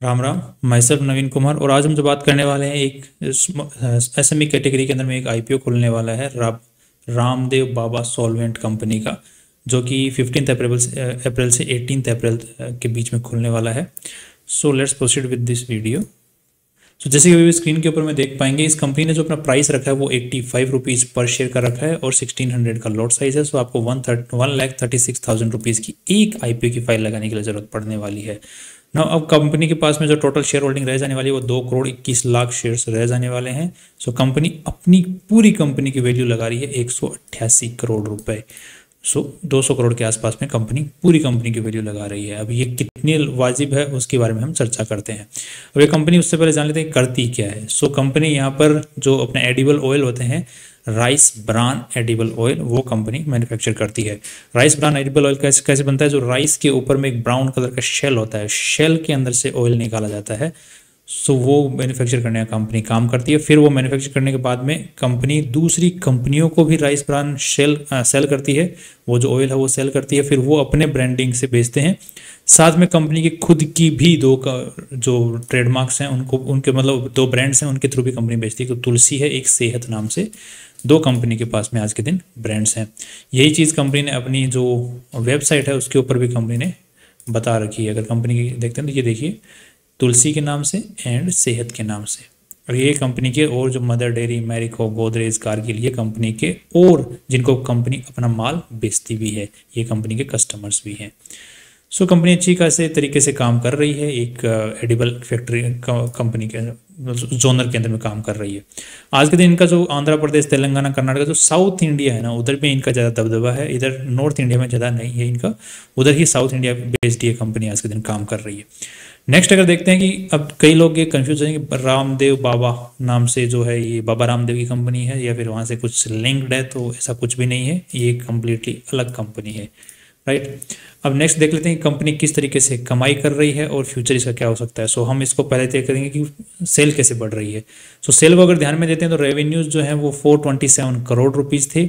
राम राम। मैं सिर्फ नवीन कुमार और आज हम जो बात करने वाले हैं एक एसएमई कैटेगरी के अंदर में एक आईपीओ खुलने वाला है रामदेव बाबा सॉल्वेंट कंपनी का, जो कि 15 अप्रैल से 18 अप्रैल के बीच में खुलने वाला है। So let's proceed with this video. So जैसे कि अभी स्क्रीन के ऊपर में देख पाएंगे, इस कंपनी ने जो अपना प्राइस रखा है वो 85 रुपीज़ पर शेयर का रखा है और 1600 का लॉट साइज है। सो आपको 1,36,000 रुपीज़ की एक आईपीओ की फाइल लगाने की जरूरत पड़ने वाली है ना। अब कंपनी के पास में जो टोटल शेयर होल्डिंग रह जाने वाली है वो 2,21,00,000 शेयर्स रह जाने वाले हैं। सो कंपनी अपनी पूरी कंपनी की वैल्यू लगा रही है 188 करोड़ रुपए। सो 200 करोड़ के आसपास में कंपनी पूरी कंपनी की वैल्यू लगा रही है। अब ये कितनी वाजिब है उसके बारे में हम चर्चा करते हैं। अब ये कंपनी उससे पहले जान लेते हैं करती क्या है। सो कंपनी यहाँ पर जो अपने एडिबल ऑयल होते हैं, राइस ब्रान एडिबल ऑयल, वो कंपनी मैन्युफैक्चर करती है। राइस ब्रान एडिबल ऑयल कैसे कैसे बनता है? जो राइस के ऊपर में एक ब्राउन कलर का शेल होता है, शेल के अंदर से ऑयल निकाला जाता है। सो वो मैन्युफैक्चर करने का कंपनी काम करती है। फिर वो मैन्युफैक्चर करने के बाद में कंपनी दूसरी कंपनियों को भी राइस ब्रान सेल करती है। वो जो ऑयल है वो सेल करती है, फिर वो अपने ब्रांडिंग से बेचते हैं। साथ में कंपनी की खुद की भी जो ट्रेडमार्क्स हैं उनको, उनके मतलब 2 ब्रांड्स हैं, उनके थ्रू भी कंपनी बेचती है। तो तुलसी है, एक सेहत नाम से, 2 कंपनी के पास में आज के दिन ब्रांड्स हैं। यही चीज़ कंपनी ने अपनी जो वेबसाइट है उसके ऊपर भी कंपनी ने बता रखी है। अगर कंपनी की देखते हैं तो ये देखिए, तुलसी के नाम से एंड सेहत के नाम से। और ये कंपनी के और जो मदर डेयरी, मैरिको, गोदरेज, कारगिल, ये कंपनी के और जिनको कंपनी अपना माल बेचती भी है, ये कंपनी के कस्टमर्स भी हैं। सो कंपनी अच्छी खासे तरीके से काम कर रही है। एक एडिबल फैक्ट्री कंपनी के जोनर के अंदर में काम कर रही है। आज के दिन इनका जो आंध्र प्रदेश, तेलंगाना, कर्नाटक, जो साउथ इंडिया है ना, उधर में इनका ज़्यादा दबदबा है। इधर नॉर्थ इंडिया में ज़्यादा नहीं है इनका, उधर ही साउथ इंडिया बेस्ड ये कंपनी आज के दिन काम कर रही है। नेक्स्ट अगर देखते हैं कि अब कई लोग ये कंफ्यूज हैं कि रामदेव बाबा नाम से जो है ये बाबा रामदेव की कंपनी है या फिर वहाँ से कुछ लिंक्ड है, तो ऐसा कुछ भी नहीं है। ये कम्प्लीटली अलग कंपनी है, राइट। अब नेक्स्ट देख लेते हैं कंपनी किस तरीके से कमाई कर रही है और फ्यूचर इसका क्या हो सकता है। सो हम इसको पहले तय करेंगे कि सेल कैसे बढ़ रही है। सो सेल को अगर ध्यान में देते हैं तो रेवेन्यूज जो है वो 427 करोड़ रुपीज़ थे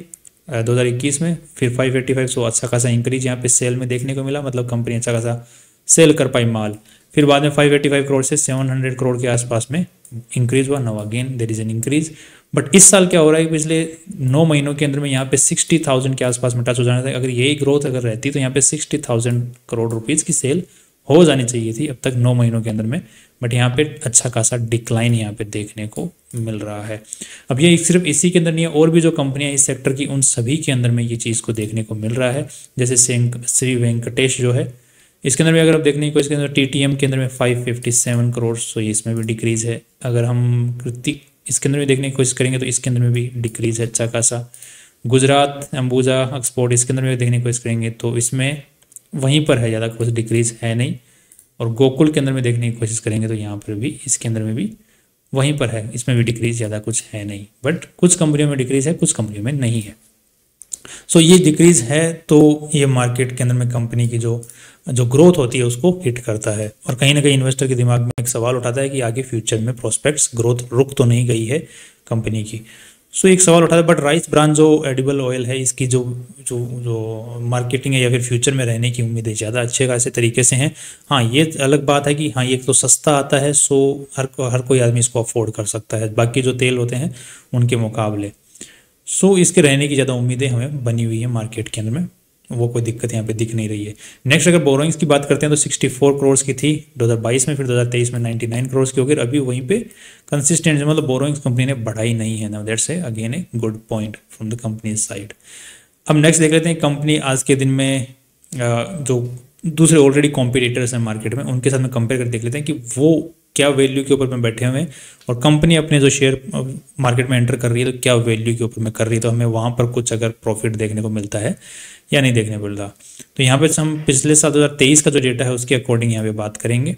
2021 में, फिर 585। सो अच्छा खासा इंक्रीज यहाँ पे सेल में देखने को मिला, मतलब कंपनी अच्छा खासा सेल कर पाई माल। फिर बाद में 585 करोड़ से 700 करोड़ के आसपास में इंक्रीज हुआ। Now again there is an increase. But इस साल क्या हो रहा है, पिछले 9 महीनों के अंदर में यहाँ पे 60,000 के आसपास में टच हो जाना था। अगर यही ग्रोथ अगर रहती तो यहाँ पे 60,000 करोड़ रुपीज़ की सेल हो जानी चाहिए थी अब तक 9 महीनों के अंदर में। बट यहाँ पे अच्छा खासा डिक्लाइन यहाँ पे देखने को मिल रहा है। अब ये सिर्फ इसी के अंदर नहीं है, और भी जो कंपनियां इस सेक्टर की, उन सभी के अंदर में ये चीज़ को देखने को मिल रहा है। जैसे श्री वेंकटेश जो है, इसके अंदर भी अगर आप देखने की कोशिश करें तो टीटीएम के अंदर में 557 करोड़, सो इसमें भी डिक्रीज़ है। अगर हम इसके अंदर भी देखने की कोशिश करेंगे तो इसके अंदर में भी डिक्रीज़ है अच्छा खासा। गुजरात अंबुजा एक्सपोर्ट, इसके अंदर में देखने की कोशिश करेंगे तो इसमें वहीं पर है, ज़्यादा कुछ डिक्रीज़ है नहीं। और गोकुल के अंदर में देखने की कोशिश करेंगे तो यहाँ पर भी, इसके अंदर में भी वहीं पर है, इसमें भी डिक्रीज़ ज़्यादा कुछ है नहीं। बट कुछ कंपनियों में डिक्रीज़ है, कुछ कंपनियों में नहीं है। सो ये डिक्रीज़ है तो ये मार्केट के अंदर में कंपनी की जो ग्रोथ होती है उसको हिट करता है। और कहीं ना कहीं इन्वेस्टर के दिमाग में एक सवाल उठाता है कि आगे फ्यूचर में प्रोस्पेक्ट्स, ग्रोथ रुक तो नहीं गई है कंपनी की। सो एक सवाल उठाता है। बट राइस ब्रान जो एडिबल ऑयल है, इसकी जो जो जो मार्केटिंग है या फिर फ्यूचर में रहने की उम्मीदें ज़्यादा अच्छे खासे तरीके से हैं। हाँ, ये अलग बात है कि हाँ, ये तो सस्ता आता है, सो हर कोई आदमी इसको अफोर्ड कर सकता है बाकी जो तेल होते हैं उनके मुकाबले। सो इसके रहने की ज़्यादा उम्मीदें हमें बनी हुई है मार्केट के अंदर में, वो कोई दिक्कत यहाँ पे दिख नहीं रही है। नेक्स्ट अगर बोरोइंग्स की बात करते हैं तो 64 करोड़ की थी 2022 में, फिर 2023 में 99 करोड़ की होगी। अभी वहीं पे कंसिस्टेंट, मतलब बोरोइंग्स कंपनी ने बढ़ाई नहीं है ना। That's a again a good point from the company side. अब नेक्स्ट देख लेते हैं कंपनी आज के दिन में जो दूसरे ऑलरेडी कॉम्पिटिटर्स हैं मार्केट में, उनके साथ में कंपेयर कर देख लेते हैं कि वो क्या वैल्यू के ऊपर में बैठे हुए हैं और कंपनी अपने जो शेयर मार्केट में एंटर कर रही है तो क्या वैल्यू के ऊपर में कर रही है, तो हमें वहाँ पर कुछ अगर प्रॉफिट देखने को मिलता है या नहीं देखने को मिलता। तो यहाँ पे हम पिछले साल 2023 का जो डेटा है उसके अकॉर्डिंग यहाँ पे बात करेंगे,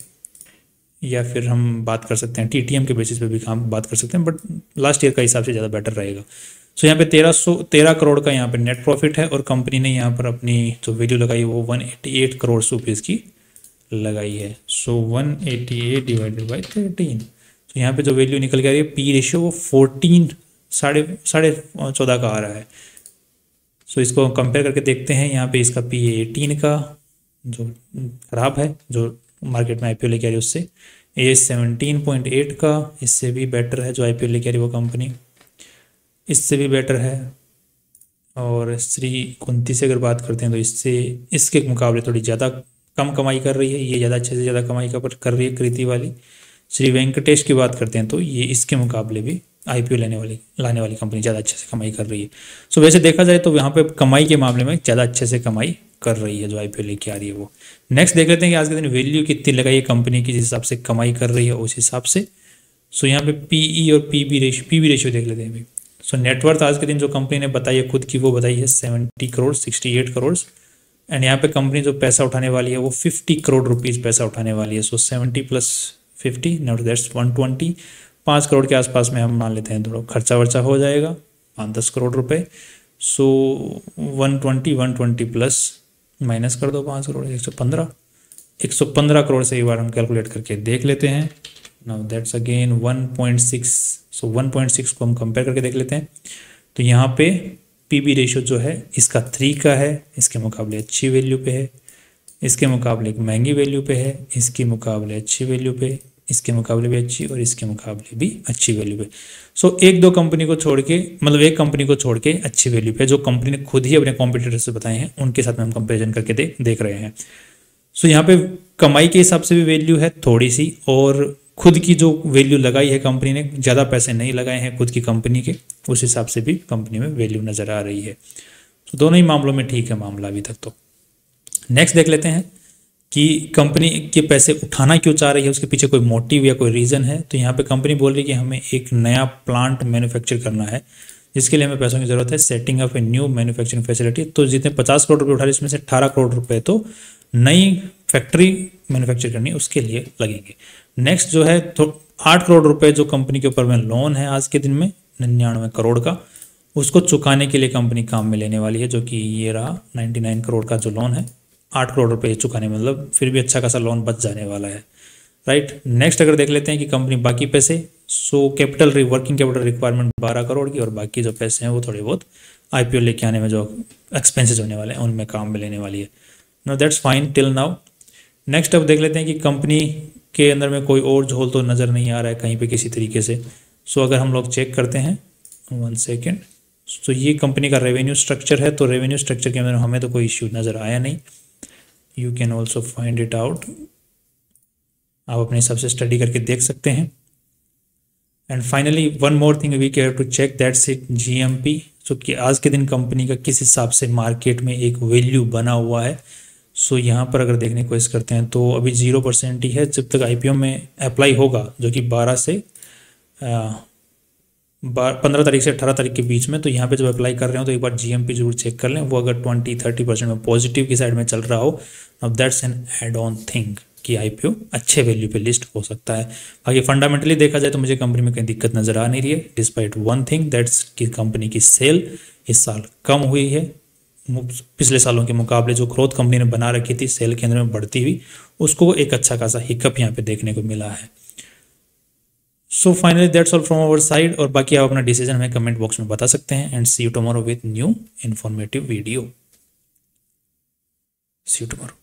या फिर हम बात कर सकते हैं टीटीएम के बेसिस पे भी हम बात कर सकते हैं, बट लास्ट ईयर का हिसाब से ज़्यादा बेटर रहेगा। सो यहाँ पे 1313 करोड़ का यहाँ पे नेट प्रॉफिट है और कंपनी ने यहाँ पर अपनी जो वैल्यू लगाई वो 188 करोड़ रुपीज़ की लगाई है। सो 188 डिवाइडेड बाई 13, तो यहाँ पे जो वैल्यू निकल के आ रही है, पी रेशियो वो 14 साढ़े 14 का आ रहा है। सो इसको कंपेयर करके देखते हैं। यहाँ पे इसका पी 18 का जो खराब है, जो मार्केट में आईपीओ लेके आ रही है उससे, ये 17.8 का, इससे भी बेटर है जो आईपीओ लेके आ रही वो कंपनी, इससे भी बेटर है। और श्री कुंती से अगर बात करते हैं तो इससे इसके मुकाबले थोड़ी ज़्यादा कम कमाई कर रही है, ये ज़्यादा अच्छे से ज़्यादा कमाई कर रही है कृति वाली। श्री वेंकटेश की बात करते हैं तो ये इसके मुकाबले भी आईपीओ लाने वाली कंपनी ज़्यादा अच्छे से कमाई कर रही है। सो वैसे देखा जाए तो यहाँ पे कमाई के मामले में ज़्यादा अच्छे से कमाई कर रही है जो आईपीओ लेके आ रही है वो। नेक्स्ट देख लेते हैं कि आज के दिन वैल्यू कितनी लगाई है कंपनी की, जिस हिसाब से कमाई कर रही है उस हिसाब से। सो यहाँ पे पीई और पीबी रेशियो देख लेते हैं अभी। सो नेटवर्थ आज के दिन जो कंपनी ने बताई है खुद की, वो बताई है 70 करोड़, 68 करोड़। एंड यहाँ पे कंपनी जो पैसा उठाने वाली है वो 50 करोड़ रुपीज़ पैसा उठाने वाली है। सो 70 प्लस 50 नॉट दैट्स 120, 5 करोड़ के आसपास में हम मान लेते हैं, थोड़ा खर्चा वर्चा हो जाएगा 5-10 करोड़ रुपए। सो 120 प्लस माइनस कर दो 5 करोड़, 115 करोड़ से एक बार हम कैलकुलेट करके देख लेते हैं। Now that's again 1.6। सो 1.6 को हम कंपेयर करके देख लेते हैं तो यहाँ पे पीबी रेशियो जो है इसका 3 का है, इसके मुकाबले अच्छी वैल्यू पे है, इसके मुकाबले एक महंगी वैल्यू पे है, इसके मुकाबले अच्छी वैल्यू पे, इसके मुकाबले भी अच्छी और इसके मुकाबले भी अच्छी वैल्यू पे। सो एक दो कंपनी को छोड़ के, मतलब एक कंपनी को छोड़ के अच्छी वैल्यू पे, जो कंपनी ने खुद ही अपने कॉम्पिटिटर से बताए हैं उनके साथ में हम कंपेरिजन करके देख रहे हैं। सो यहाँ पे कमाई के हिसाब से भी वैल्यू है थोड़ी सी, और खुद की जो वैल्यू लगाई है कंपनी ने, ज़्यादा पैसे नहीं लगाए हैं खुद की कंपनी के, उस हिसाब से भी कंपनी में वैल्यू नज़र आ रही है। तो दोनों ही मामलों में ठीक है मामला अभी तक। तो नेक्स्ट देख लेते हैं कि कंपनी के पैसे उठाना क्यों चाह रही है, उसके पीछे कोई मोटिव या कोई रीज़न है। तो यहाँ पे कंपनी बोल रही है कि हमें एक नया प्लांट मैन्युफैक्चर करना है, जिसके लिए हमें पैसों की ज़रूरत है, setting up a new manufacturing facility. तो जितने 50 करोड़ रुपये उठा रहे इसमें से 18 करोड़ रुपये तो नई फैक्ट्री मैन्युफैक्चर करनी उसके लिए लगेंगे। नेक्स्ट जो है तो 8 करोड़ रुपए जो कंपनी के ऊपर में लोन है आज के दिन में 99 करोड़ का, उसको चुकाने के लिए कंपनी काम में लेने वाली है, जो कि ये रहा 99 करोड़ का जो लोन है, 8 करोड़ रुपए चुकाने में, मतलब फिर भी अच्छा खासा लोन बच जाने वाला है, राइट। नेक्स्ट अगर देख लेते हैं कि कंपनी बाकी पैसे, so working capital requirement 12 crore की, और बाकी जो पैसे हैं वो थोड़े बहुत आईपीओ लेके आने में जो एक्सपेंसेस होने वाले हैं उनमें काम में लेने वाली है। No that's fine till now. Next अब देख लेते हैं कि कंपनी के अंदर में कोई और झोल तो नज़र नहीं आ रहा है कहीं पे किसी तरीके से। सो अगर हम लोग चेक करते हैं 1 सेकेंड, तो ये कंपनी का रेवेन्यू स्ट्रक्चर है। तो रेवेन्यू स्ट्रक्चर के अंदर हमें तो कोई इश्यू नज़र आया नहीं। You can also find it out, आप अपने हिसाब से स्टडी करके देख सकते हैं। And finally one more thing we have to check, that's it GMP. So कि आज के दिन कंपनी का किस हिसाब से मार्केट में एक वैल्यू बना हुआ है। सो यहाँ पर अगर देखने की कोशिश करते हैं तो अभी 0% ही है। जब तक आईपीओ में अप्लाई होगा, जो कि 15 तारीख से 18 तारीख के बीच में, तो यहाँ पे जब अप्लाई कर रहे हो तो एक बार जीएमपी जरूर चेक कर लें। वो अगर 20-30% में पॉजिटिव की साइड में चल रहा हो, अब that's an add on thing कि आईपीओ अच्छे वैल्यू पे लिस्ट हो सकता है। बाकी फंडामेंटली देखा जाए तो मुझे कंपनी में कहीं दिक्कत नज़र आ नहीं रही है, डिस्पाइट वन थिंग दैट्स कि कंपनी की सेल इस साल कम हुई है। पिछले सालों के मुकाबले जो ग्रोथ कंपनी ने बना रखी थी सेल के अंदर में बढ़ती हुई, उसको एक अच्छा खासा हिकअप यहाँ पे देखने को मिला है। So finally that's all from our side, और बाकी आप अपना डिसीजन हमें कमेंट बॉक्स में बता सकते हैं। And see you tomorrow with new informative video. See you tomorrow.